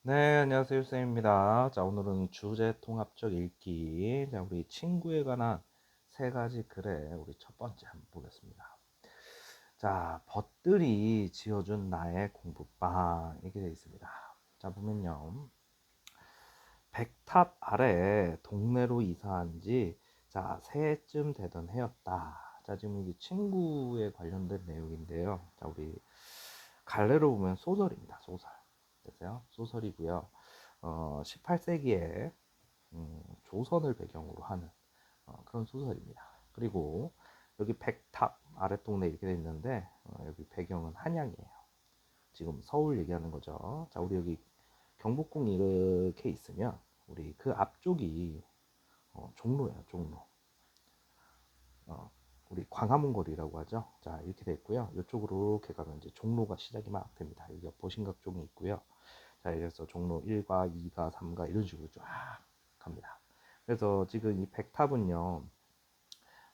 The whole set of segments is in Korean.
네, 안녕하세요, 쌤입니다. 자, 오늘은 주제 통합적 읽기. 자, 우리 친구에 관한 세 가지 글에 우리 첫 번째 한번 보겠습니다. 자, 벗들이 지어준 나의 공부방. 이렇게 되어 있습니다. 자, 보면요. 백탑 아래 동네로 이사한 지, 자, 새해쯤 되던 해였다. 자, 지금 이게 친구에 관련된 내용인데요. 자, 우리 갈래로 보면 소설입니다. 소설. 됐어요? 소설이고요. 18세기에 조선을 배경으로 하는 그런 소설입니다. 그리고 여기 백탑 아랫동네 이렇게 돼 있는데 여기 배경은 한양이에요. 지금 서울 얘기하는 거죠. 자, 우리 여기 경복궁 이렇게 있으면 우리 그 앞쪽이 종로예요. 종로. 어, 우리 광화문 거리라고 하죠. 자, 이렇게 돼 있고요. 이쪽으로 이렇게 가면 이제 종로가 시작이 막 됩니다. 여기가 보신각 쪽이 있고요. 자, 그래서 종로 1가, 2가, 3가 이런 식으로 쫙 갑니다. 그래서 지금 이 백탑은요,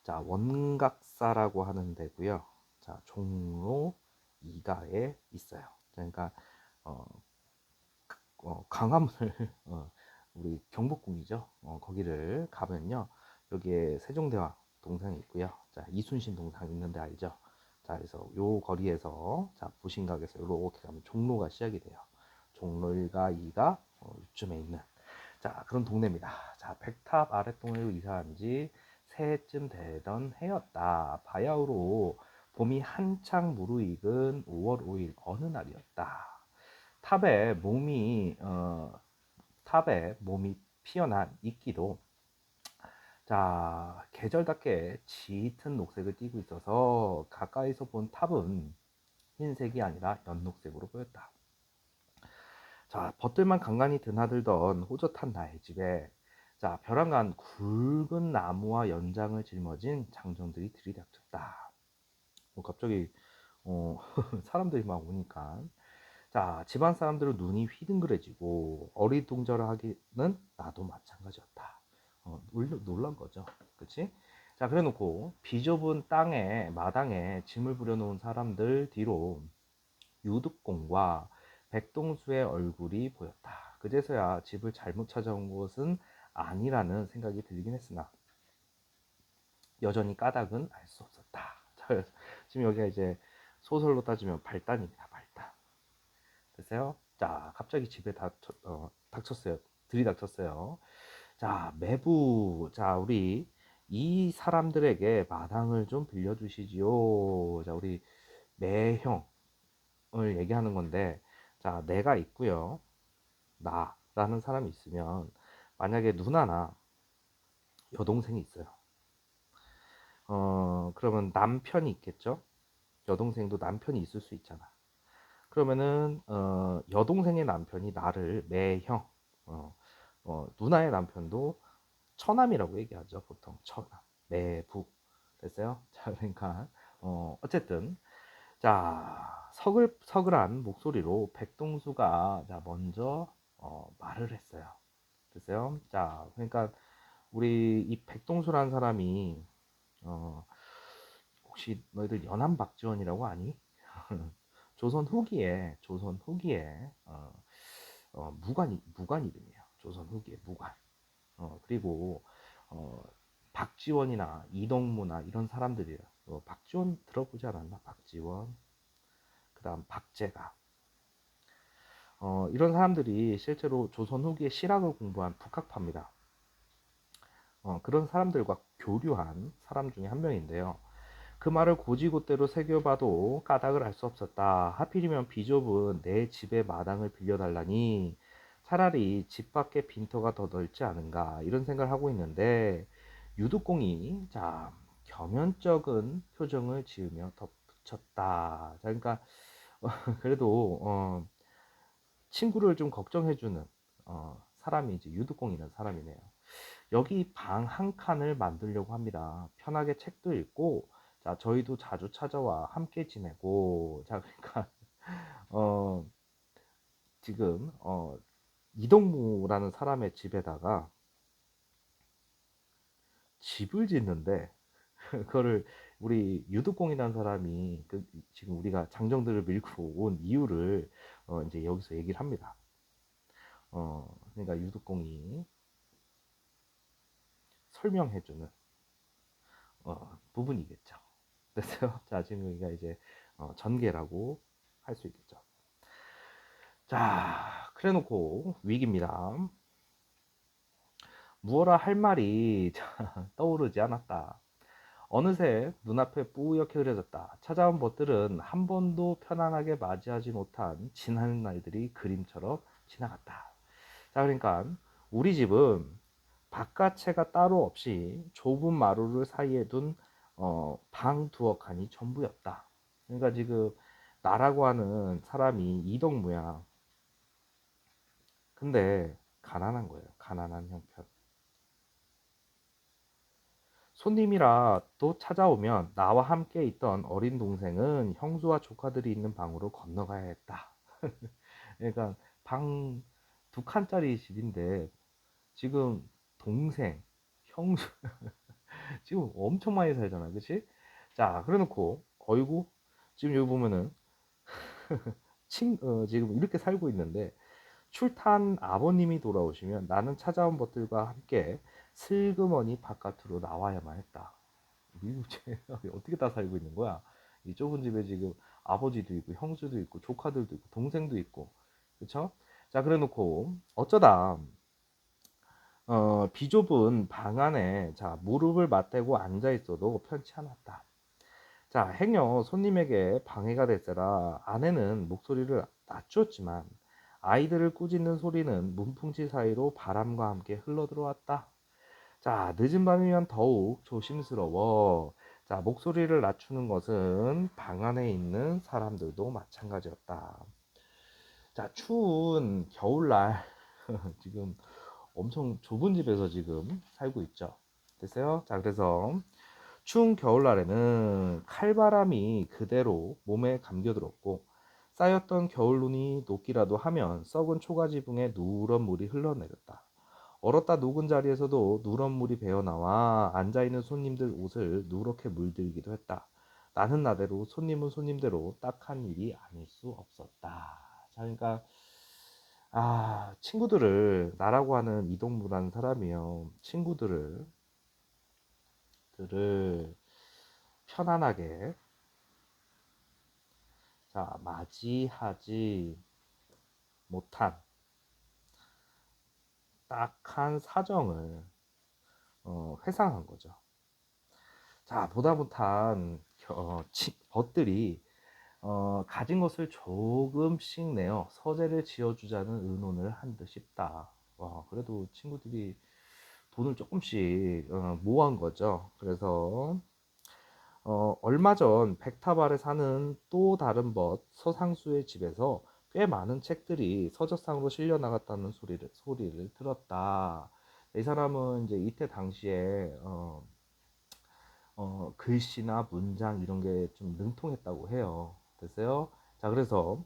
자, 원각사라고 하는 데고요. 자, 종로 2가에 있어요. 그러니까 어, 광화문을 우리 경복궁이죠. 거기를 가면요, 여기에 세종대왕 동상이 있고요. 자, 이순신 동상 있는데 알죠? 자, 그래서 요 거리에서 자 부신각에서 이렇게 가면 종로가 시작이 돼요. 종로 1가 2가 이쯤에 있는 자 그런 동네입니다. 자, 백탑 아랫동으로 이사한 지 새해쯤 되던 해였다. 바야흐로 봄이 한창 무르익은 5월 5일 어느 날이었다. 탑에 몸이 탑에 몸이 피어난 이끼도 자 계절답게 짙은 녹색을 띠고 있어서 가까이서 본 탑은 흰색이 아니라 연녹색으로 보였다. 자, 벗들만 간간히 드나들던 호젓한 나의 집에 자 벼랑간 굵은 나무와 연장을 짊어진 장정들이 들이닥쳤다. 갑자기 사람들이 막 오니까 자 집안 사람들은 눈이 휘둥그레지고 어리둥절하기는 나도 마찬가지였다. 놀란 거죠. 그치? 자 그래 놓고 비좁은 땅에 마당에 짐을 부려놓은 사람들 뒤로 유득공과 백동수의 얼굴이 보였다. 그제서야 집을 잘못 찾아온 것은 아니라는 생각이 들긴 했으나 여전히 까닭은 알 수 없었다. 지금 여기가 이제 소설로 따지면 발단입니다. 발단. 됐어요? 자, 갑자기 집에 닥쳤어요. 들이닥쳤어요. 자, 매부. 자, 우리 이 사람들에게 마당을 좀 빌려주시지요. 자, 우리 매형을 얘기하는 건데, 자, 내가 있고요. 나라는 사람이 있으면, 만약에 누나나 여동생이 있어요. 그러면 남편이 있겠죠? 여동생도 남편이 있을 수 있잖아. 그러면은 여동생의 남편이 나를 매형, 어, 누나의 남편도 처남이라고 얘기하죠. 보통 처남, 매부. 됐어요? 자, 그러니까 어쨌든 자 서글서글한 목소리로 백동수가 자 먼저 말을 했어요. 됐어요? 자, 그러니까 우리 이 백동수라는 사람이 혹시 너희들 연한 박지원이라고 아니? 조선 후기에 무관 이름이에요. 조선 후기에 무관. 그리고 어, 박지원이나 이동무나 이런 사람들이에요. 박지원 들어보지 않았나? 박지원, 그다음 박제가 이런 사람들이 실제로 조선 후기에 실학을 공부한 북학파입니다. 그런 사람들과 교류한 사람 중에 한 명인데요. 그 말을 고지고대로 새겨봐도 까닭을 알 수 없었다. 하필이면 비좁은 내 집의 마당을 빌려달라니 차라리 집 밖에 빈터가 더 넓지 않은가 이런 생각을 하고 있는데 유독공이 자 겸연쩍은 표정을 지으며 덧붙였다. 자, 그러니까 그래도 친구를 좀 걱정해주는 사람이 이제 유독공이라는 사람이네요. 여기 방 한 칸을 만들려고 합니다. 편하게 책도 읽고, 자, 저희도 자주 찾아와 함께 지내고, 자, 그러니까, 어, 지금, 이동무라는 사람의 집에다가 집을 짓는데, 그거를 우리 유독공이라는 사람이 지금 우리가 장정들을 밀고 온 이유를 이제 여기서 얘기를 합니다. 그러니까 유두공이 설명해주는 부분이겠죠. 그래서 자, 지금 여기가 이제 전개라고 할 수 있겠죠. 자, 그래놓고 위기입니다. 무어라 할 말이 떠오르지 않았다. 어느새 눈앞에 뿌옇게 흐려졌다. 찾아온 벗들은 한 번도 편안하게 맞이하지 못한 지나는 날들이 그림처럼 지나갔다. 자, 그러니까 우리 집은 바깥채가 따로 없이 좁은 마루를 사이에 둔 방 두어 칸이 전부였다. 그러니까 지금 나라고 하는 사람이 이동무야. 근데 가난한 거예요. 가난한 형편. 손님이라 또 찾아오면 나와 함께 있던 어린 동생은 형수와 조카들이 있는 방으로 건너가야 했다. 그러니까 방 두 칸짜리 집인데 지금 동생, 형수 지금 엄청 많이 살잖아, 그치? 자, 그래놓고 어이구 지금 여기 보면은 지금 이렇게 살고 있는데 출탄 아버님이 돌아오시면 나는 찾아온 것들과 함께 슬그머니 바깥으로 나와야만 했다. 미국 쟤 어떻게 다 살고 있는 거야? 이 좁은 집에 지금 아버지도 있고 형수도 있고 조카들도 있고 동생도 있고, 그쵸? 자, 그래놓고 어쩌다 비좁은 방 안에 자 무릎을 맞대고 앉아 있어도 편치 않았다. 자, 행여 손님에게 방해가 됐으라 아내는 목소리를 낮췄지만 아이들을 꾸짖는 소리는 문풍지 사이로 바람과 함께 흘러들어왔다. 자, 늦은 밤이면 더욱 조심스러워. 자, 목소리를 낮추는 것은 방 안에 있는 사람들도 마찬가지였다. 자, 추운 겨울날 지금 엄청 좁은 집에서 지금 살고 있죠. 됐어요? 자, 그래서 추운 겨울날에는 칼바람이 그대로 몸에 감겨들었고 쌓였던 겨울눈이 녹기라도 하면 썩은 초가지붕에 누런 물이 흘러내렸다. 얼었다 녹은 자리에서도 누런 물이 배어나와 앉아있는 손님들 옷을 누렇게 물들기도 했다. 나는 나대로 손님은 손님대로 딱한 일이 아닐 수 없었다. 자, 그러니까 친구들을 나라고 하는 이동무라는 사람이요. 친구들을 편안하게 자 맞이하지 못한 딱한 사정을 회상한 거죠. 자, 보다 못한 벗들이 가진 것을 조금씩 내어 서재를 지어주자는 의논을 한 듯 싶다. 와, 그래도 친구들이 돈을 조금씩 모은 거죠. 그래서 얼마 전 백탑 아래 사는 또 다른 벗 서상수의 집에서 꽤 많은 책들이 서적상으로 실려 나갔다는 소리를 들었다. 이 사람은 이제 이때 당시에 글씨나 문장 이런 게 좀 능통했다고 해요. 됐어요? 자, 그래서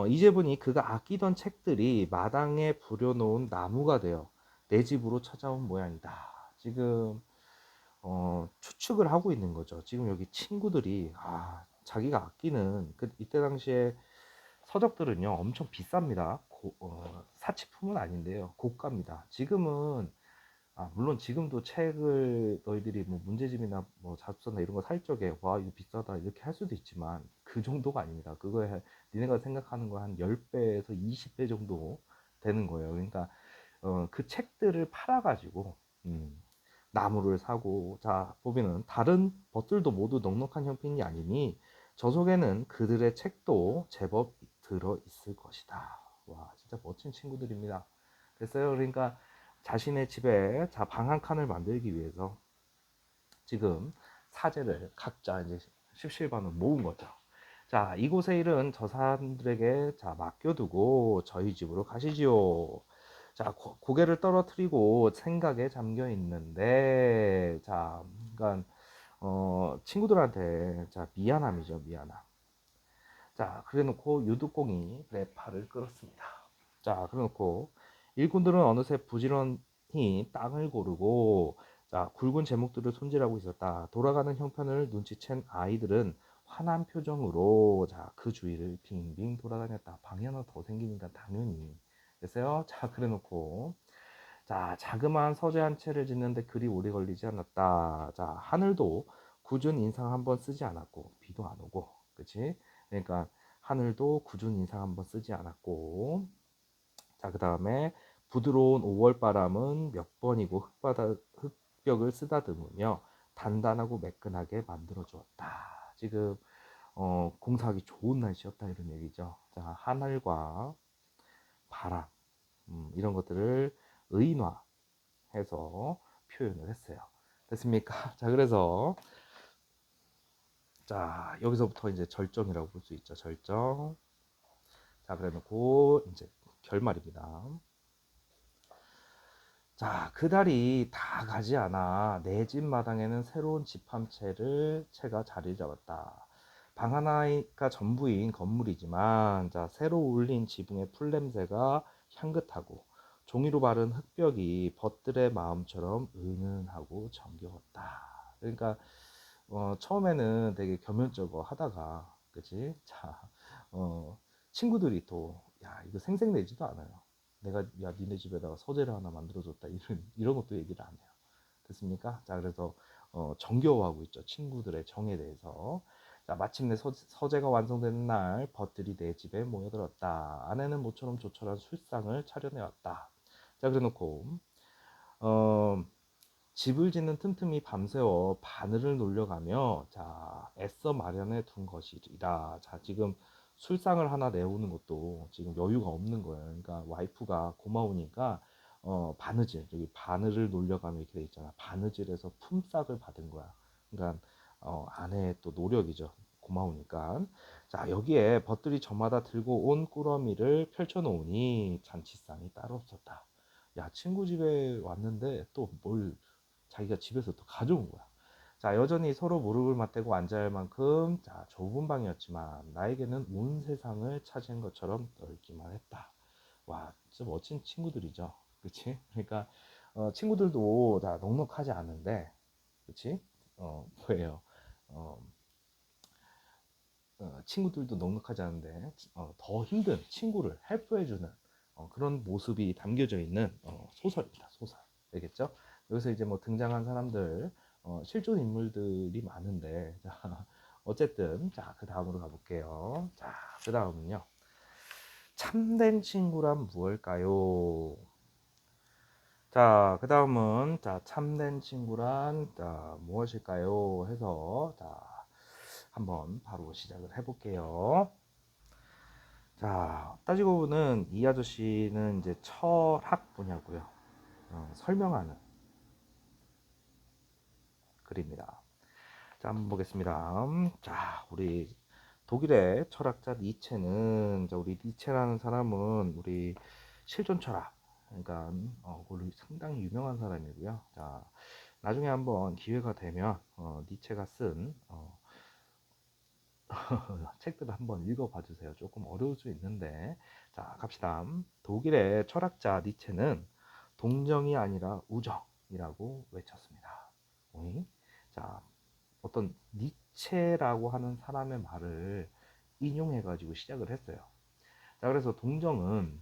이제 보니 그가 아끼던 책들이 마당에 부려놓은 나무가 되어 내 집으로 찾아온 모양이다. 지금 추측을 하고 있는 거죠. 지금 여기 친구들이 자기가 아끼는 이때 당시에 서적들은요 엄청 비쌉니다. 사치품은 아닌데요, 고가입니다. 지금은 물론 지금도 책을 너희들이 뭐 문제집이나 뭐 잡서나 이런 거 살 적에 와 이거 비싸다 이렇게 할 수도 있지만 그 정도가 아닙니다. 그거에 니네가 생각하는 거 한 10배에서 20배 정도 되는 거예요. 그러니까 그 책들을 팔아 가지고 나무를 사고, 자 보면은 다른 벗들도 모두 넉넉한 형편이 아니니 저 속에는 그들의 책도 제법 들어 있을 것이다. 와, 진짜 멋진 친구들입니다. 됐어요? 그러니까 자신의 집에 자 방 한 칸을 만들기 위해서 지금 사재를 각자 이제 십실반을 모은 거죠. 자, 이곳의 일은 저 사람들에게 자 맡겨두고 저희 집으로 가시지요. 자, 고개를 떨어뜨리고 생각에 잠겨 있는데, 자, 그러니까 친구들한테 자 미안함이죠, 미안함. 자, 그래놓고 유두공이 래파를 끌었습니다. 자, 그래놓고 일꾼들은 어느새 부지런히 땅을 고르고 자 굵은 제목들을 손질하고 있었다. 돌아가는 형편을 눈치챈 아이들은 환한 표정으로 자 그 주위를 빙빙 돌아다녔다. 방이 하나 더 생기니까 당연히 됐어요? 자, 그래 놓고 자, 자그마한 서재 한 채를 짓는데 그리 오래 걸리지 않았다. 자, 하늘도 굳은 인상 한번 쓰지 않았고 비도 안 오고, 그치? 그러니까 하늘도 굳은 인상 한번 쓰지 않았고, 자, 그 다음에 부드러운 5월 바람은 몇 번이고 흙벽을 쓰다듬으며 단단하고 매끈하게 만들어 주었다. 지금 공사하기 좋은 날씨였다 이런 얘기죠. 자, 하늘과 바람, 이런 것들을 의인화해서 표현을 했어요. 됐습니까? 자, 그래서 자, 여기서부터 이제 절정이라고 볼 수 있죠. 절정. 자, 그래 놓고 이제 결말입니다. 자, 그달이 다 가지 않아 내 집 마당에는 새로운 집 한 채가 자리를 잡았다. 방 하나가 전부인 건물이지만, 자, 새로 울린 지붕의 풀 냄새가 향긋하고 종이로 바른 흙벽이 벗들의 마음처럼 은은하고 정겨웠다. 그러니까 처음에는 되게 겸연쩍어 하다가, 그치? 자, 친구들이 또, 야, 이거 생색내지도 않아요. 내가, 야, 니네 집에다가 서재를 하나 만들어줬다. 이런 것도 얘기를 안 해요. 됐습니까? 자, 그래서, 정겨워하고 있죠. 친구들의 정에 대해서. 자, 마침내 서재가 완성되는 날, 벗들이 내 집에 모여들었다. 아내는 모처럼 조촐한 술상을 차려내었다. 자, 그래 놓고, 어, 집을 짓는 틈틈이 밤새워 바늘을 놀려가며, 자, 애써 마련해 둔 것이라. 자, 지금 술상을 하나 내오는 것도 지금 여유가 없는 거예요. 그러니까 와이프가 고마우니까 바느질, 여기 바늘을 놀려가며 이렇게 돼 있잖아. 바느질에서 품삯을 받은 거야. 그러니까 아내의 또 노력이죠. 고마우니까. 자, 여기에 벗들이 저마다 들고 온 꾸러미를 펼쳐놓으니 잔치상이 따로 없었다. 야, 친구 집에 왔는데 또 뭘 자기가 집에서 또 가져온 거야. 자, 여전히 서로 무릎을 맞대고 앉아야 할 만큼, 자, 좁은 방이었지만 나에게는 온 세상을 차지한 것처럼 넓기만 했다. 와, 진짜 멋진 친구들이죠. 그치? 그러니까 친구들도 다 넉넉하지 않은데, 그치? 뭐예요? 어, 친구들도 넉넉하지 않은데 더 힘든 친구를 헬프해주는 그런 모습이 담겨져 있는 소설입니다. 소설. 알겠죠? 여기서 이제 뭐 등장한 사람들, 실존 인물들이 많은데, 자, 어쨌든, 자, 그 다음으로 가볼게요. 자, 그 다음은요. 참된 친구란 무엇일까요? 자, 그 다음은, 자, 참된 친구란, 자, 무엇일까요? 해서, 자, 한번 바로 시작을 해볼게요. 자, 따지고 보면 이 아저씨는 이제 철학 분야고요. 설명하는 글입니다. 자, 한번 보겠습니다. 자, 우리 독일의 철학자 니체는, 자, 우리 니체라는 사람은 우리 실존 철학, 그러니까 그걸로 상당히 유명한 사람이고요. 자, 나중에 한번 기회가 되면 니체가 쓴 책들을 한번 읽어봐 주세요. 조금 어려울 수 있는데. 자, 갑시다. 독일의 철학자 니체는 동정이 아니라 우정이라고 외쳤습니다. 자, 어떤 니체라고 하는 사람의 말을 인용해가지고 시작을 했어요. 자, 그래서 동정은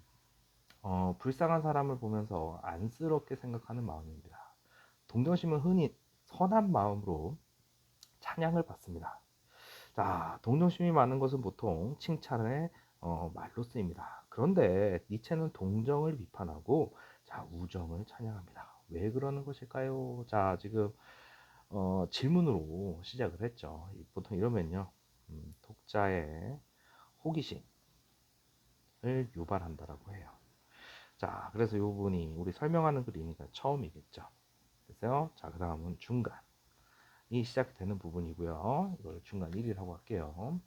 불쌍한 사람을 보면서 안쓰럽게 생각하는 마음입니다. 동정심은 흔히 선한 마음으로 찬양을 받습니다. 자, 동정심이 많은 것은 보통 칭찬의 말로 쓰입니다. 그런데 니체는 동정을 비판하고, 자, 우정을 찬양합니다. 왜 그러는 것일까요? 자, 지금 질문으로 시작을 했죠. 보통 이러면요, 독자의 호기심을 유발한다라고 해요. 자, 그래서 이 부분이 우리 설명하는 글이니까 처음이겠죠. 됐어요? 자, 그 다음은 중간이 시작되는 부분이고요. 이걸 중간 1이라고 할게요.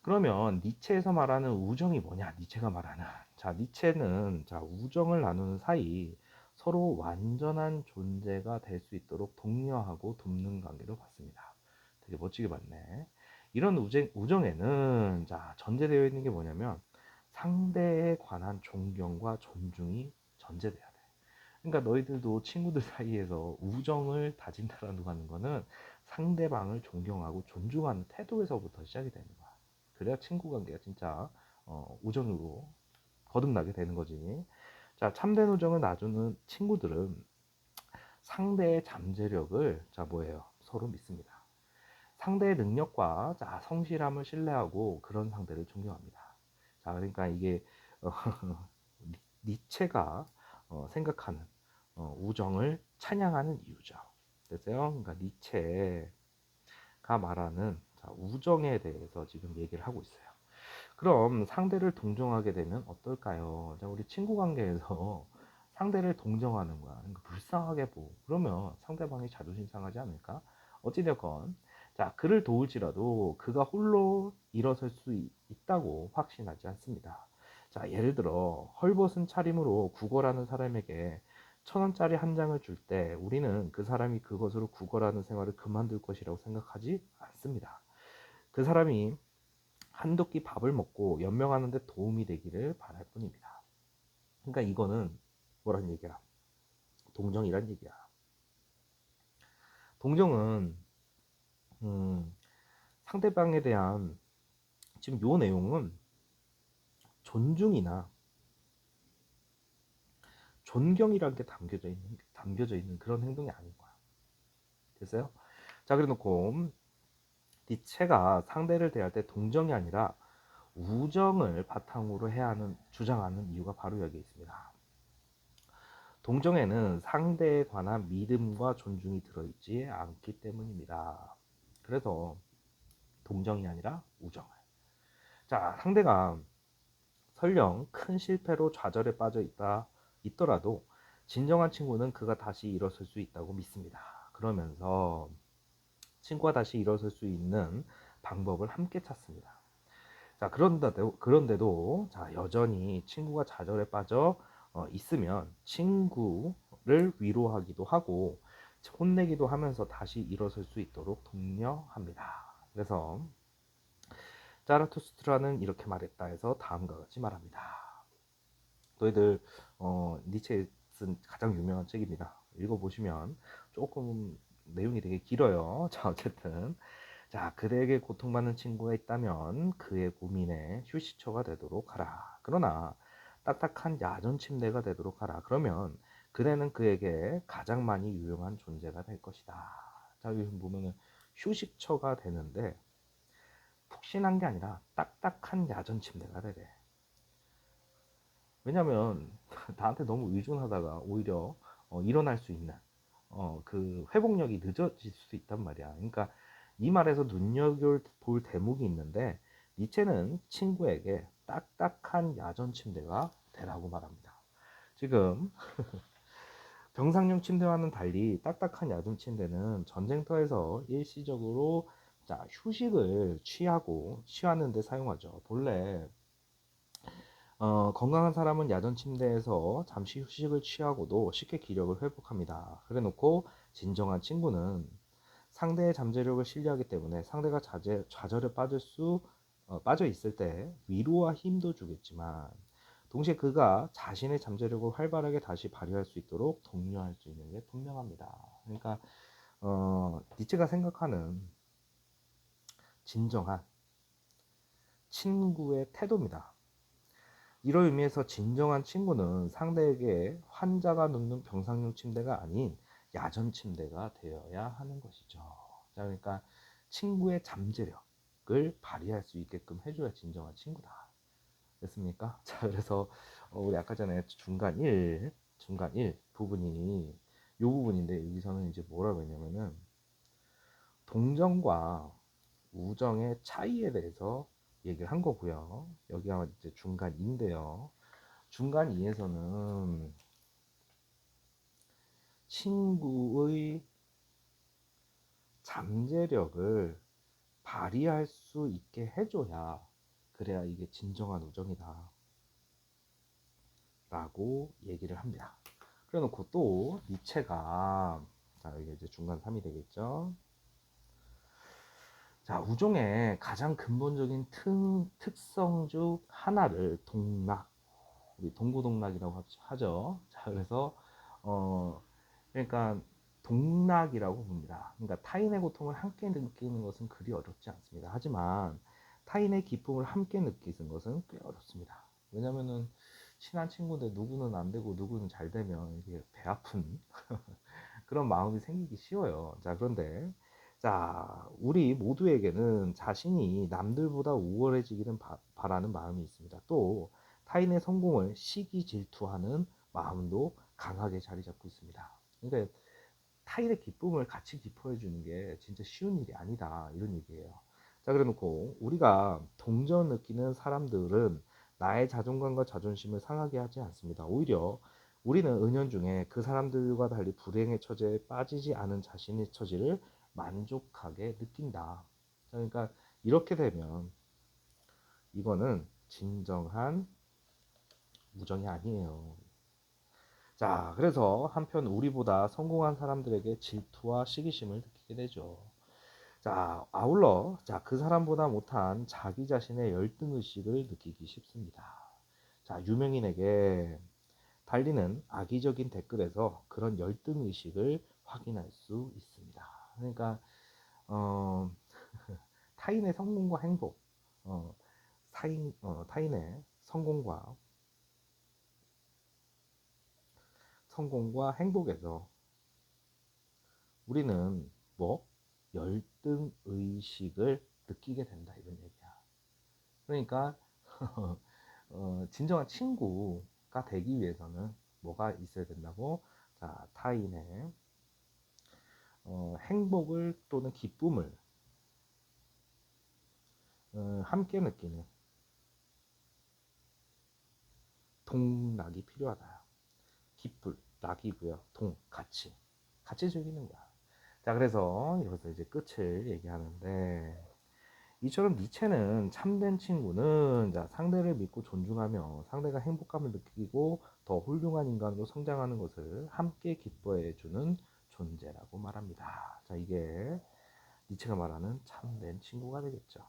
그러면 니체에서 말하는 우정이 뭐냐? 니체가 말하는, 자, 니체는, 자, 우정을 나누는 사이 서로 완전한 존재가 될 수 있도록 독려하고 돕는 관계로 봤습니다. 되게 멋지게 봤네. 이런 우정에는, 자, 전제되어 있는 게 뭐냐면 상대에 관한 존경과 존중이 전제돼야 돼. 그러니까 너희들도 친구들 사이에서 우정을 다진다라는 하는 거는 상대방을 존경하고 존중하는 태도에서부터 시작이 되는 거야. 그래야 친구 관계가 진짜 우정으로 거듭나게 되는 거지. 자, 참된 우정을 나누는 친구들은 상대의 잠재력을 뭐예요? 서로 믿습니다. 상대의 능력과 성실함을 신뢰하고 그런 상대를 존경합니다. 자, 그러니까 이게 니체가 생각하는 우정을 찬양하는 이유죠. 됐어요? 그러니까 니체가 말하는 우정에 대해서 지금 얘기를 하고 있어요. 그럼 상대를 동정하게 되면 어떨까요? 자, 우리 친구 관계에서 상대를 동정하는 거야. 그러니까 불쌍하게 보고 그러면 상대방이 자존심 상하지 않을까? 어찌되건 그를 도울지라도 그가 홀로 일어설 수 있다고 확신하지 않습니다. 자, 예를 들어 헐벗은 차림으로 구걸하는 사람에게 1,000원짜리 한 장을 줄 때 우리는 그 사람이 그것으로 구걸하는 생활을 그만둘 것이라고 생각하지 않습니다. 그 사람이 한두 끼 밥을 먹고 연명하는 데 도움이 되기를 바랄 뿐입니다. 그러니까 이거는 뭐란 얘기야? 동정이란 얘기야. 동정은 상대방에 대한 지금 요 내용은 존중이나 존경이라는 게 담겨져 있는 그런 행동이 아닌 거야. 됐어요? 자, 그래 놓고 니체가 상대를 대할 때 동정이 아니라 우정을 바탕으로 주장하는 이유가 바로 여기에 있습니다. 동정에는 상대에 관한 믿음과 존중이 들어있지 않기 때문입니다. 그래서 동정이 아니라 우정을. 자, 상대가 설령 큰 실패로 좌절에 빠져 있더라도 진정한 친구는 그가 다시 일어설 수 있다고 믿습니다. 그러면서 친구가 다시 일어설 수 있는 방법을 함께 찾습니다. 자, 그런데도 여전히 친구가 좌절에 빠져 있으면 친구를 위로하기도 하고 혼내기도 하면서 다시 일어설 수 있도록 독려합니다. 그래서 자라투스트라는 이렇게 말했다 해서 다음과 같이 말합니다. 너희들 니체 쓴 가장 유명한 책입니다. 읽어보시면 조금 내용이 되게 길어요. 자, 어쨌든 그대에게 고통받는 친구가 있다면 그의 고민에 휴식처가 되도록 하라. 그러나 딱딱한 야전 침대가 되도록 하라. 그러면 그대는 그에게 가장 많이 유용한 존재가 될 것이다. 자, 여기 보면은 휴식처가 되는데 푹신한 게 아니라 딱딱한 야전 침대가 되래. 왜냐면 나한테 너무 의존하다가 오히려 일어날 수 있는 그 회복력이 늦어질 수 있단 말이야. 그러니까 이 말에서 눈여겨볼 대목이 있는데 니체는 친구에게 딱딱한 야전 침대가 되라고 말합니다. 지금 병상용 침대와는 달리 딱딱한 야전 침대는 전쟁터에서 일시적으로 휴식을 취하는 데 사용하죠. 본래 건강한 사람은 야전 침대에서 잠시 휴식을 취하고도 쉽게 기력을 회복합니다. 그래 놓고 진정한 친구는 상대의 잠재력을 신뢰하기 때문에 상대가 좌절에 빠져 있을 때 위로와 힘도 주겠지만 동시에 그가 자신의 잠재력을 활발하게 다시 발휘할 수 있도록 독려할 수 있는 게 분명합니다. 그러니까 니체가 생각하는 진정한 친구의 태도입니다. 이런 의미에서 진정한 친구는 상대에게 환자가 눕는 병상용 침대가 아닌 야전 침대가 되어야 하는 것이죠. 자, 그러니까 친구의 잠재력을 발휘할 수 있게끔 해줘야 진정한 친구다. 됐습니까? 자, 그래서 우리 아까 전에 중간 1 부분이 요 부분인데 여기서는 이제 뭐라고 했냐면은 동정과 우정의 차이에 대해서 얘기를 한 거고요. 여기가 이제 중간 2인데요. 중간 2에서는 친구의 잠재력을 발휘할 수 있게 해줘야 그래야 이게 진정한 우정이다 라고 얘기를 합니다. 그래 놓고 또 니체가 이게 이제 중간 3이 되겠죠. 자, 우정의 가장 근본적인 특성 중 하나를 우리 동고동락이라고 하죠. 자, 그래서 그러니까 동락이라고 봅니다. 그러니까 타인의 고통을 함께 느끼는 것은 그리 어렵지 않습니다. 하지만 타인의 기쁨을 함께 느끼는 것은 꽤 어렵습니다. 왜냐면은 친한 친구인데 누구는 안 되고 누구는 잘 되면 이게 배 아픈 그런 마음이 생기기 쉬워요. 자, 그런데 자, 우리 모두에게는 자신이 남들보다 우월해지기를 바라는 마음이 있습니다. 또 타인의 성공을 시기 질투하는 마음도 강하게 자리 잡고 있습니다. 그러니까 타인의 기쁨을 같이 기뻐해 주는 게 진짜 쉬운 일이 아니다, 이런 얘기예요. 자, 그래 놓고 우리가 동정을 느끼는 사람들은 나의 자존감과 자존심을 상하게 하지 않습니다. 오히려 우리는 은연중에 그 사람들과 달리 불행의 처지에 빠지지 않은 자신의 처지를 만족하게 느낀다. 그러니까 이렇게 되면 이거는 진정한 우정이 아니에요. 자, 그래서 한편 우리보다 성공한 사람들에게 질투와 시기심을 느끼게 되죠. 자, 아울러 그 사람보다 못한 자기 자신의 열등의식을 느끼기 쉽습니다. 자, 유명인에게 달리는 악의적인 댓글에서 그런 열등의식을 확인할 수 있습니다. 그러니까 어, 타인의 성공과 행복, 어, 타인의 성공과 행복에서 우리는 뭐 열등 의식을 느끼게 된다, 이런 얘기야. 그러니까 진정한 친구가 되기 위해서는 뭐가 있어야 된다고? 자, 타인의 행복을 또는 기쁨을 함께 느끼는 동락이 필요하다. 기쁠, 낙이고요. 같이 즐기는 거야. 자, 그래서 여기서 이제 끝을 얘기하는데, 이처럼 니체는 참된 친구는 상대를 믿고 존중하며 상대가 행복감을 느끼고 더 훌륭한 인간으로 성장하는 것을 함께 기뻐해 주는 존재라고 말합니다. 자, 이게 니체가 말하는 참된 친구가 되겠죠.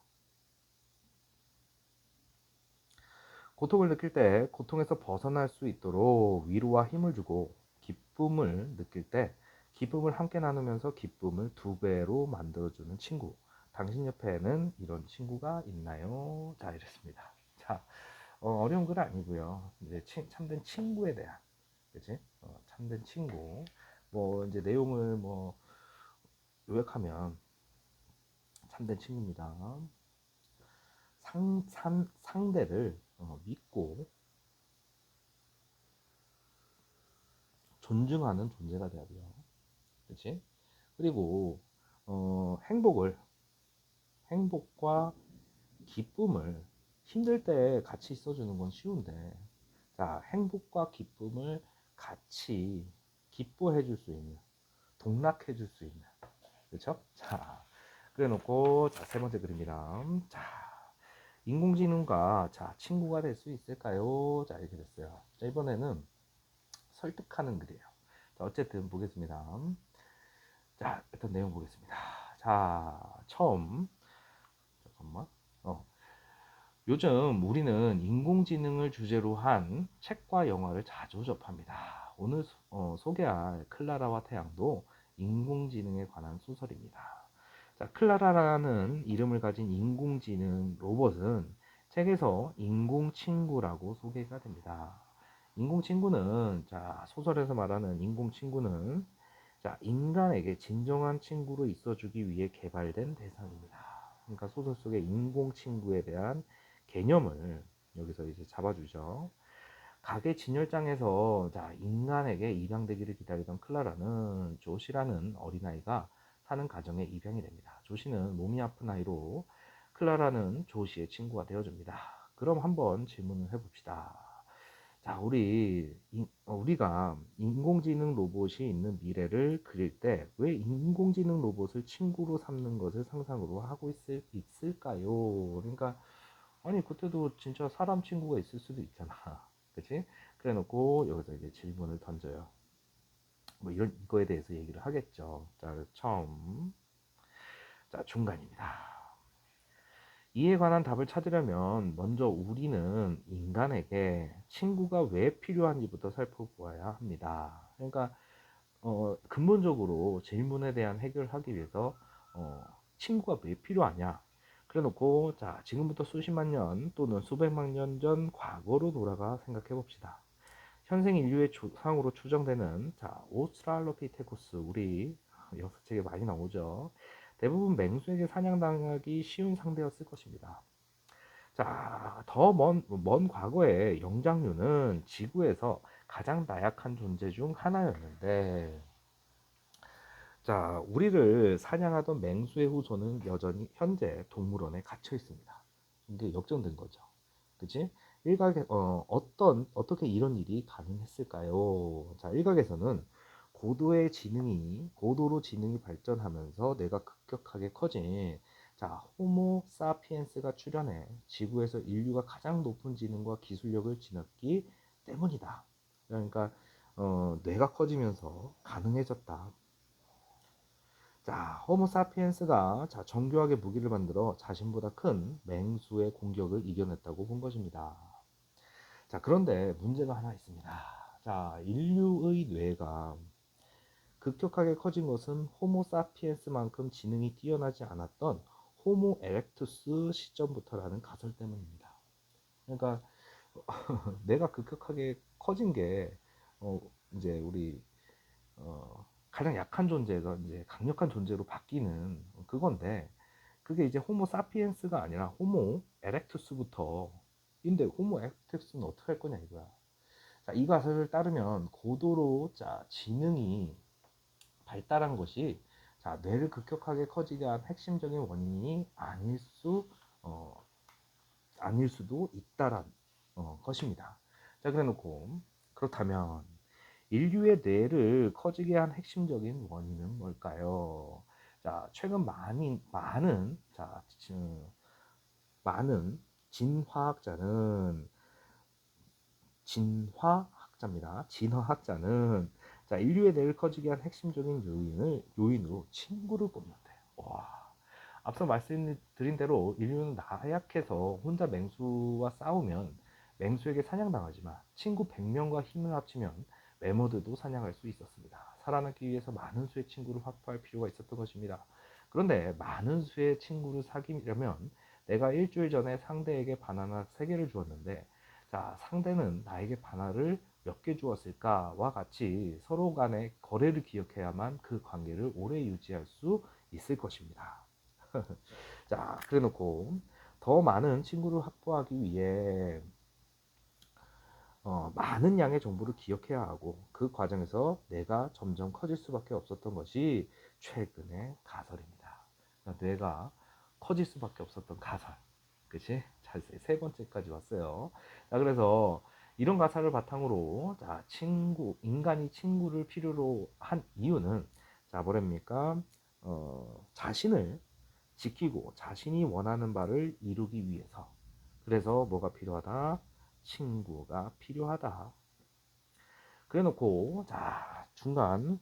고통을 느낄 때 고통에서 벗어날 수 있도록 위로와 힘을 주고, 기쁨을 느낄 때 기쁨을 함께 나누면서 기쁨을 2배로 만들어주는 친구. 당신 옆에는 이런 친구가 있나요? 자, 이랬습니다. 자, 어려운 글 아니고요. 이제 참된 친구에 대한, 그치? 참된 친구. 뭐 이제 내용을 뭐 요약하면 참된 친구입니다. 상대를 믿고 존중하는 존재가 돼야 돼요. 그렇지? 그리고 행복과 기쁨을 힘들 때 같이 있어주는 건 쉬운데, 자, 행복과 기쁨을 같이 기뻐해 줄 수 있는, 동락해 줄 수 있는, 그렇죠? 자, 그래 놓고 자, 3번째 글입니다. 자, 인공지능과 친구가 될 수 있을까요? 자, 이렇게 됐어요. 자, 이번에는 설득하는 글이에요. 자, 어쨌든 보겠습니다. 자, 일단 내용 보겠습니다. 자, 처음 잠깐만. 요즘 우리는 인공지능을 주제로 한 책과 영화를 자주 접합니다. 오늘 소개할 클라라와 태양도 인공지능에 관한 소설입니다. 자, 클라라라는 이름을 가진 인공지능 로봇은 책에서 인공친구라고 소개가 됩니다. 인공친구는, 소설에서 말하는 인공친구는 인간에게 진정한 친구로 있어주기 위해 개발된 대상입니다. 그러니까 소설 속의 인공친구에 대한 개념을 여기서 이제 잡아주죠. 가게 진열장에서 인간에게 입양되기를 기다리던 클라라는 조시라는 어린아이가 사는 가정에 입양이 됩니다. 조시는 몸이 아픈 아이로 클라라는 조시의 친구가 되어줍니다. 그럼 한번 질문을 해봅시다. 자, 우리가 인공지능 로봇이 있는 미래를 그릴 때 왜 인공지능 로봇을 친구로 삼는 것을 상상으로 하고 있을까요? 그러니까 아니, 그때도 진짜 사람 친구가 있을 수도 있잖아. 그치? 그래 놓고 여기서 이제 질문을 던져요. 뭐 이거에 대해서 얘기를 하겠죠. 자, 처음. 자, 중간입니다. 이에 관한 답을 찾으려면 먼저 우리는 인간에게 친구가 왜 필요한지부터 살펴보아야 합니다. 그러니까 근본적으로 질문에 대한 해결을 하기 위해서 친구가 왜 필요하냐? 그래 놓고 자, 지금부터 수십만 년 또는 수백만 년 전 과거로 돌아가 생각해 봅시다. 현생 인류의 조상으로 추정되는 자, 오스트랄로피테쿠스, 우리 역사책에 많이 나오죠. 대부분 맹수에게 사냥당하기 쉬운 상대였을 것입니다. 자, 더 먼 과거에 영장류는 지구에서 가장 나약한 존재 중 하나였는데, 자, 우리를 사냥하던 맹수의 후손은 여전히 현재 동물원에 갇혀 있습니다. 이게 역정된 거죠. 그치? 일각에, 어떻게 이런 일이 가능했을까요? 자, 일각에서는 고도로 지능이 발전하면서 뇌가 급격하게 커진, 자, 호모 사피엔스가 출현해 지구에서 인류가 가장 높은 지능과 기술력을 지녔기 때문이다. 그러니까, 뇌가 커지면서 가능해졌다. 자, 호모 사피엔스가 자, 정교하게 무기를 만들어 자신보다 큰 맹수의 공격을 이겨냈다고 본 것입니다. 자, 그런데 문제가 하나 있습니다. 자, 인류의 뇌가 급격하게 커진 것은 호모 사피엔스만큼 지능이 뛰어나지 않았던 호모 에렉투스 시점부터라는 가설 때문입니다. 그러니까 뇌가 급격하게 커진 게 이제 우리 가장 약한 존재가 이제 강력한 존재로 바뀌는 그건데, 그게 이제 호모 사피엔스가 아니라 호모 에렉투스부터. 근데 호모 에렉투스는 어떻게 할 거냐 이거야. 자, 이 가설을 따르면 고도로 자, 지능이 발달한 것이 자, 뇌를 급격하게 커지게 한 핵심적인 원인이 어, 아닐 수도 있다란 것입니다. 자, 그래 놓고 그렇다면 인류의 뇌를 커지게 한 핵심적인 원인은 뭘까요? 자, 최근 많은 진화학자는 진화학자입니다. 진화학자는 자, 인류의 뇌를 커지게 한 핵심적인 요인으로 친구를 꼽는데요. 와, 앞서 말씀드린 대로 인류는 나약해서 혼자 맹수와 싸우면 맹수에게 사냥당하지만 친구 100명과 힘을 합치면 매머드도 사냥할 수 있었습니다. 살아남기 위해서 많은 수의 친구를 확보할 필요가 있었던 것입니다. 그런데 많은 수의 친구를 사귀려면 내가 일주일 전에 상대에게 바나나 3개를 주었는데, 자, 상대는 나에게 바나나를 몇 개 주었을까와 같이 서로 간의 거래를 기억해야만 그 관계를 오래 유지할 수 있을 것입니다. 자, 그래 놓고 더 많은 친구를 확보하기 위해 많은 양의 정보를 기억해야 하고, 그 과정에서 내가 점점 커질 수밖에 없었던 것이 최근의 가설입니다. 그러니까 뇌가 커질 수밖에 없었던 가설. 그치? 자, 세 번째까지 왔어요. 자, 그래서 이런 가설을 바탕으로 자, 인간이 친구를 필요로 한 이유는 자, 뭐랍니까? 자신을 지키고 자신이 원하는 바를 이루기 위해서. 그래서 뭐가 필요하다? 친구가 필요하다. 그래 놓고 자, 중간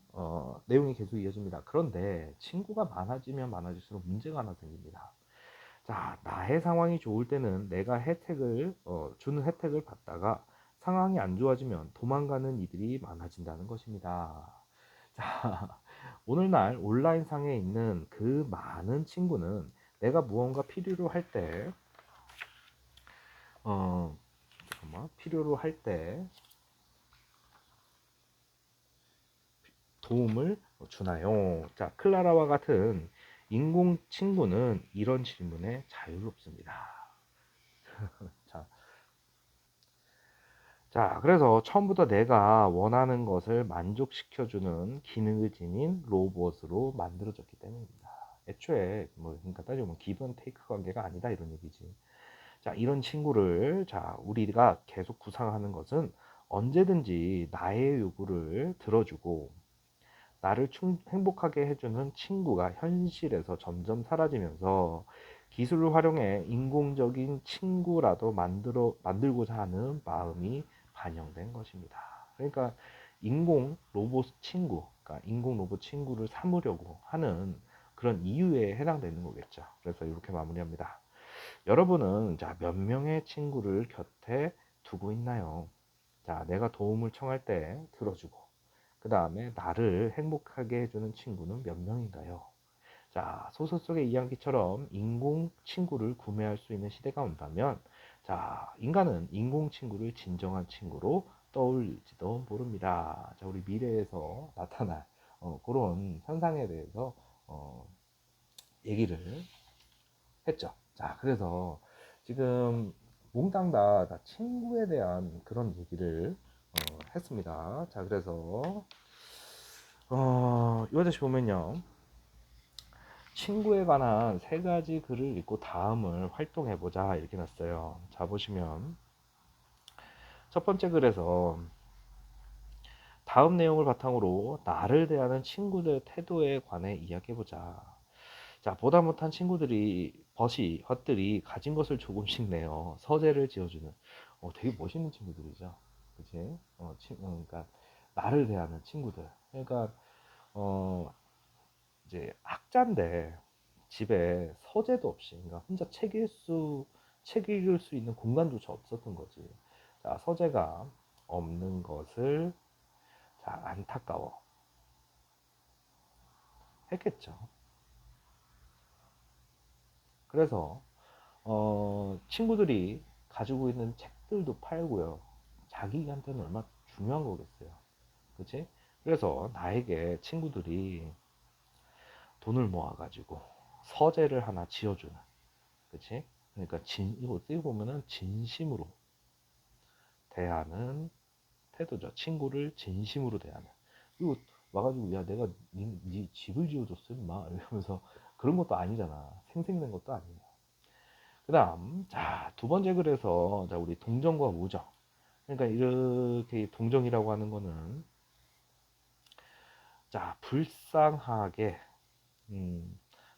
내용이 계속 이어집니다. 그런데 친구가 많아지면 많아질수록 문제가 하나 생깁니다. 자, 나의 상황이 좋을 때는 내가 주는 혜택을 받다가 상황이 안 좋아지면 도망가는 이들이 많아진다는 것입니다. 자, 오늘날 온라인상에 있는 그 많은 친구는 내가 무언가 필요로 할 때, 필요로 할 때 도움을 주나요? 자, 클라라와 같은 인공 친구는 이런 질문에 자유롭습니다. 자, 그래서 처음부터 내가 원하는 것을 만족시켜주는 기능을 지닌 로봇으로 만들어졌기 때문입니다. 애초에 그러니까 따지면 기브 테이크 관계가 아니다 이런 얘기지. 자, 이런 친구를 자, 우리가 계속 구상하는 것은 언제든지 나의 요구를 들어주고 나를 행복하게 해주는 친구가 현실에서 점점 사라지면서 기술을 활용해 인공적인 친구라도 만들고자 하는 마음이 반영된 것입니다. 그러니까 인공 로봇 친구를 삼으려고 하는 그런 이유에 해당되는 거겠죠. 그래서 이렇게 마무리합니다. 여러분은 자, 몇 명의 친구를 곁에 두고 있나요? 자, 내가 도움을 청할 때 들어주고, 그 다음에 나를 행복하게 해주는 친구는 몇 명인가요? 자, 소설 속의 이야기처럼 인공 친구를 구매할 수 있는 시대가 온다면, 자, 인간은 인공 친구를 진정한 친구로 떠올릴지도 모릅니다. 자, 우리 미래에서 나타날 그런 현상에 대해서 어, 얘기를 했죠. 자, 그래서 지금 몽땅 다 친구에 대한 그런 얘기를 했습니다. 자, 그래서 이 아저씨 보면요. 친구에 관한 세 가지 글을 읽고 다음을 활동해보자 이렇게 놨어요. 자, 보시면 첫 번째 글에서 다음 내용을 바탕으로 나를 대하는 친구들의 태도에 관해 이야기해보자. 자, 보다 못한 친구들이 헛들이 가진 것을 조금씩 내어 서재를 지어주는 되게 멋있는 친구들이죠. 그치? 그러니까 나를 대하는 친구들. 그러니까 어, 이제 학자인데 집에 서재도 없이 그러니까 혼자 책 읽을 수 있는 공간조차 없었던 거지. 자, 서재가 없는 것을 자, 안타까워 했겠죠. 그래서 친구들이 가지고 있는 책들도 팔고요. 자기한테는 얼마나 중요한 거겠어요. 그치? 그래서 나에게 친구들이 돈을 모아가지고 서재를 하나 지어주는. 그치? 그러니까 이거 어떻게 보면은 진심으로 대하는 태도죠. 친구를 진심으로 대하는. 이거 와가지고 야 내가 네 집을 지어줬어 임마 이러면서 그런 것도 아니잖아. 생생낸 것도 아니에요. 그 다음 자 두 번째 글에서 자 우리 동정과 우정. 그러니까 이렇게 동정이라고 하는 거는 자 불쌍하게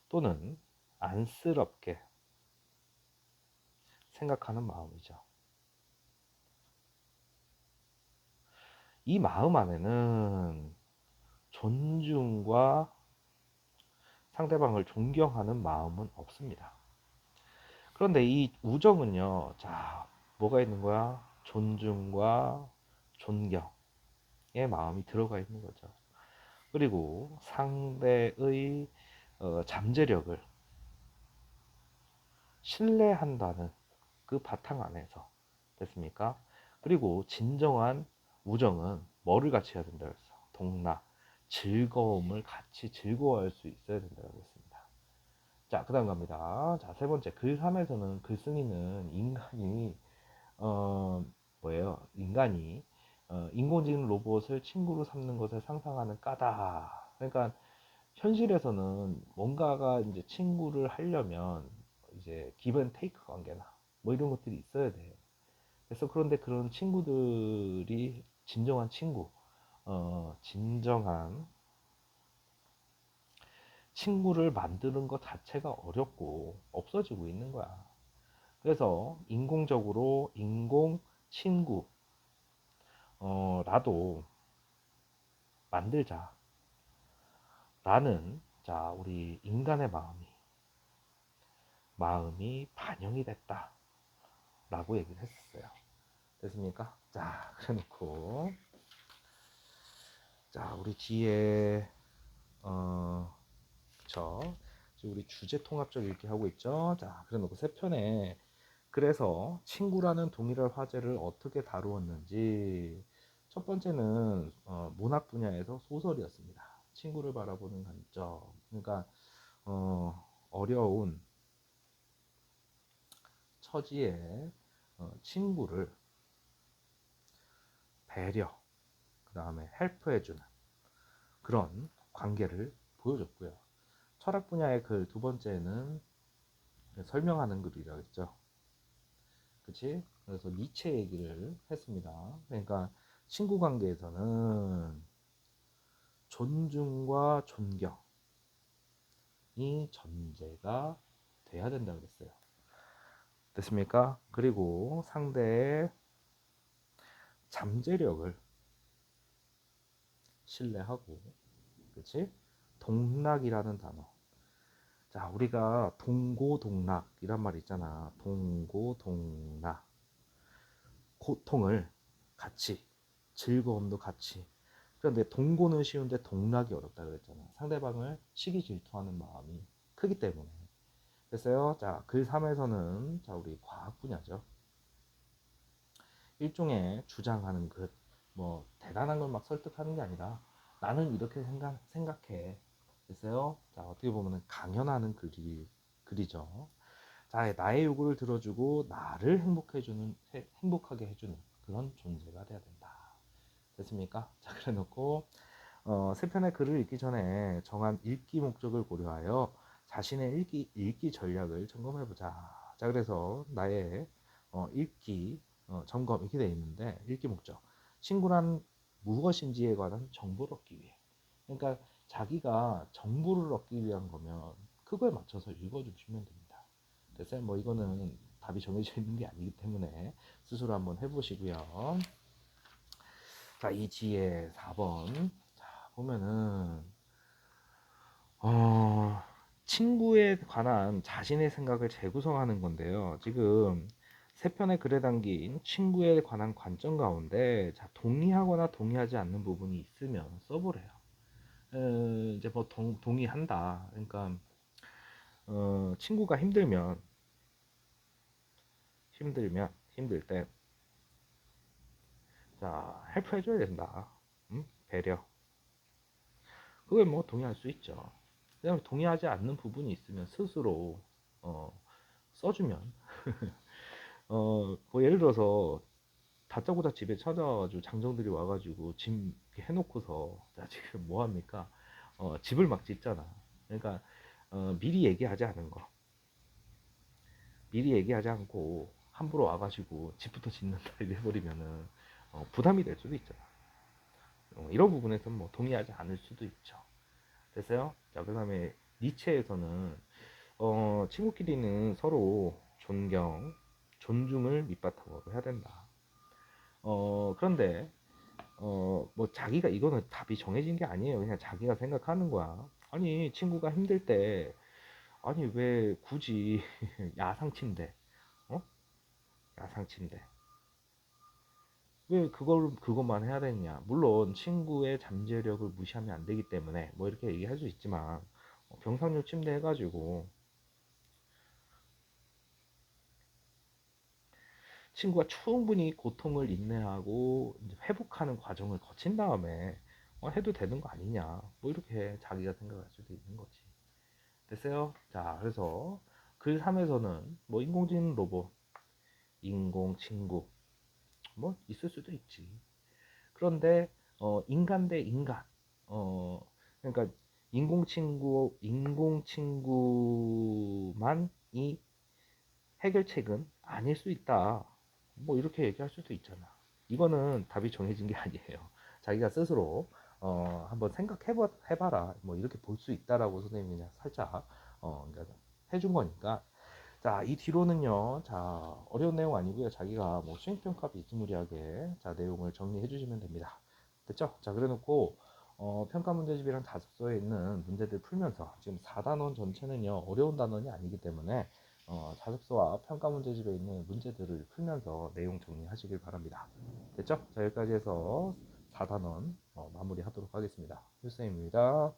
또는 안쓰럽게 생각하는 마음이죠. 이 마음 안에는 존중과 상대방을 존경하는 마음은 없습니다. 그런데 이 우정은요, 자, 뭐가 있는 거야? 존중과 존경의 마음이 들어가 있는 거죠. 그리고 상대의 잠재력을 신뢰한다는 그 바탕 안에서 됐습니까? 그리고 진정한 우정은 뭐를 같이 해야 된다고 했어? 동락, 즐거움을 같이 즐거워할 수 있어야 된다고 했습니다. 자, 그 다음 갑니다. 자, 세 번째, 글 3에서는 글쓴이는 인간이, 어, 뭐예요? 인간이, 인공지능 로봇을 친구로 삼는 것을 상상하는 까다. 그러니까, 현실에서는 뭔가가 이제 친구를 하려면, 이제, 기브 앤 테이크 관계나, 뭐 이런 것들이 있어야 돼. 그래서 그런데 그런 친구들이 진정한 친구, 진정한 친구를 만드는 것 자체가 어렵고 없어지고 있는 거야. 그래서 인공적으로 인공 친구 라도 만들자라는 자 우리 인간의 마음이 반영이 됐다라고 얘기를 했었어요. 됐습니까? 자 그래놓고 자 우리 뒤에 그쵸 지금 우리 주제 통합적 읽기 하고 있죠. 자 그래놓고 세 편에 그래서 친구라는 동일한 화제를 어떻게 다루었는지 첫 번째는 문학 분야에서 소설이었습니다. 친구를 바라보는 관점. 그러니까 어려운 처지에 친구를 배려, 그 다음에 헬프해주는 그런 관계를 보여줬고요. 철학 분야의 글 두 번째는 설명하는 글이라고 했죠. 그치? 그래서 니체 얘기를 했습니다. 그러니까 친구 관계에서는 존중과 존경이 전제가 돼야 된다고 그랬어요. 됐습니까? 그리고 상대의 잠재력을 신뢰하고, 그치? 동락이라는 단어. 자, 우리가 동고동락이란 말 있잖아. 동고동락. 고통을 같이, 즐거움도 같이, 그런데 동고는 쉬운데 동락이 어렵다 그랬잖아. 상대방을 시기 질투하는 마음이 크기 때문에. 됐어요? 자, 글 3에서는 자, 우리 과학 분야죠. 일종의 주장하는 것, 뭐 대단한 걸 막 설득하는 게 아니라 나는 이렇게 생각해. 됐어요? 자, 어떻게 보면 강연하는 글이죠. 자, 나의 요구를 들어주고 나를 행복하게 해주는 그런 존재가 돼야 된다. 됐습니까? 자, 그래 놓고 세 편의 글을 읽기 전에 정한 읽기 목적을 고려하여 자신의 읽기 전략을 점검해보자. 자, 그래서 나의 읽기 점검 이렇게 되어 있는데, 읽기 목적. 친구란 무엇인지에 관한 정보를 얻기 위해. 그러니까 자기가 정보를 얻기 위한 거면 그거에 맞춰서 읽어주시면 됩니다. 됐어요? 뭐 이거는 답이 정해져 있는 게 아니기 때문에 스스로 한번 해보시고요. 자, 이 지혜 4번. 자, 보면은 친구에 관한 자신의 생각을 재구성하는 건데요. 지금 세 편의 글에 담긴 친구에 관한 관점 가운데 자, 동의하거나 동의하지 않는 부분이 있으면 써보래요. 이제 뭐 동의한다. 그러니까 친구가 힘들 때 자, 헬프 해줘야 된다. 배려. 그걸 뭐 동의할 수 있죠. 그다음에 동의하지 않는 부분이 있으면 스스로 어, 써주면 뭐 예를 들어서 다짜고짜 집에 찾아와가지고 장정들이 와가지고 짐 이렇게 해놓고서 자 지금 뭐 합니까? 집을 막 짓잖아. 그러니까 미리 얘기하지 않은 거, 미리 얘기하지 않고 함부로 와가지고 집부터 짓는다 이래버리면은 부담이 될 수도 있잖아. 이런 부분에서는 뭐 동의하지 않을 수도 있죠. 됐어요? 자, 그 다음에 니체에서는 친구끼리는 서로 존중을 밑바탕으로 해야 된다. 그런데 뭐 자기가 이거는 답이 정해진 게 아니에요. 그냥 자기가 생각하는 거야. 아니 친구가 힘들 때 아니 왜 굳이 야상침대, 어? 야상침대 왜 그것만 해야 되느냐. 물론 친구의 잠재력을 무시하면 안 되기 때문에 뭐 이렇게 얘기할 수 있지만 병상용 침대 해가지고 친구가 충분히 고통을 인내하고 이제 회복하는 과정을 거친 다음에 해도 되는 거 아니냐. 뭐 이렇게 자기가 생각할 수도 있는 거지. 됐어요? 자, 그래서 글 3에서는 뭐 인공지능 로봇, 인공 친구 뭐 있을 수도 있지. 그런데 인간 대 인간, 어 그러니까 인공친구만이 해결책은 아닐 수 있다. 뭐 이렇게 얘기할 수도 있잖아. 이거는 답이 정해진 게 아니에요. 자기가 스스로 한번 생각해봐라. 뭐 이렇게 볼 수 있다라고 선생님이 그냥 살짝 그러니까 해준 거니까. 자, 이 뒤로는요. 자, 어려운 내용 아니고요. 자기가 뭐 수행평가 비스무리하게 자 내용을 정리해 주시면 됩니다. 됐죠? 자, 그래놓고 평가 문제집이랑 다섯서에 있는 문제들 풀면서 지금 4단원 전체는요 어려운 단원이 아니기 때문에 자습서와 평가 문제집에 있는 문제들을 풀면서 내용 정리하시길 바랍니다. 됐죠? 자, 여기까지 해서 4단원 마무리하도록 하겠습니다. 힐쌤입니다.